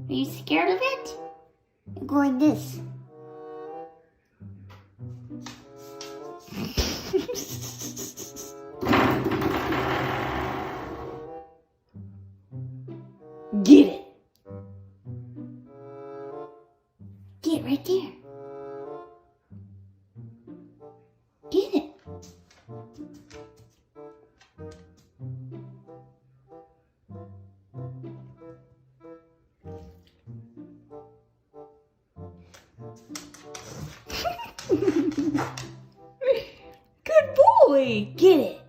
Are you scared of it? Go like this. Get it. Get it right there. Get it. Good boy. Get it.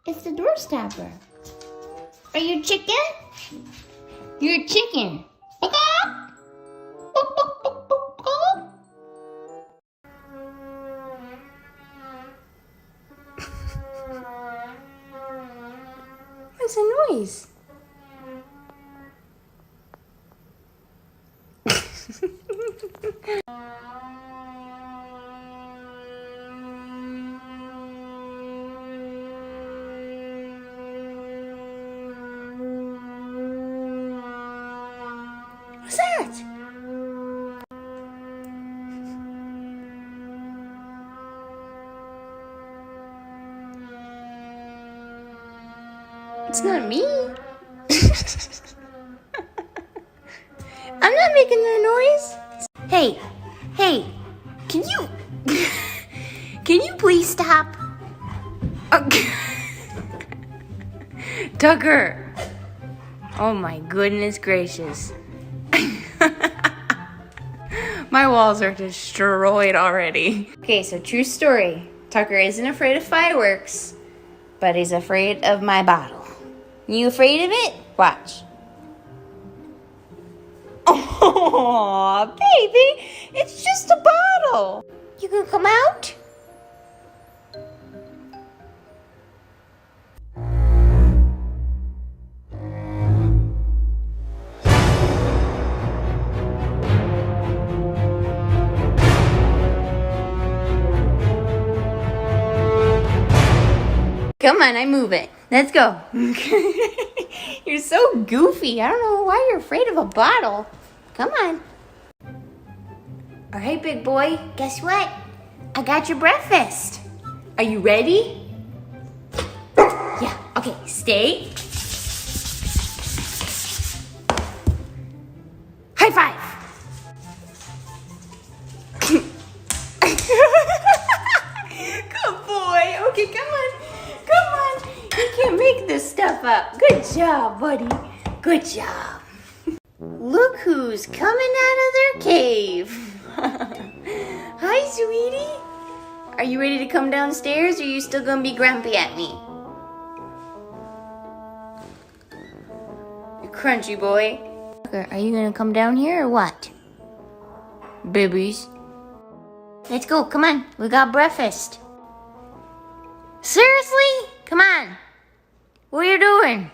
It's the door stopper. Are you chicken? You're a chicken. What's the noise? What's that? It's not me. I'm not making that noise. Hey, can you please stop? Tucker. Oh my goodness gracious. My walls are destroyed already. Okay, so true story. Tucker isn't afraid of fireworks, but he's afraid of my bottle. You afraid of it? Watch. Oh, baby, it's just a bottle. You gonna come out? Come on, I move it. Let's go. You're so goofy. I don't know why you're afraid of a bottle. Come on. All right, big boy. Guess what? I got your breakfast. Are you ready? Yeah, okay, stay. High five. Good boy. Okay, come on. You can't make this stuff up. Good job, buddy. Good job. Look who's coming out of their cave. Hi, sweetie. Are you ready to come downstairs, or are you still gonna be grumpy at me? You crunchy boy. Are you gonna come down here or what? Babies. Let's go, come on. We got breakfast. Seriously? Come on. What are you doing?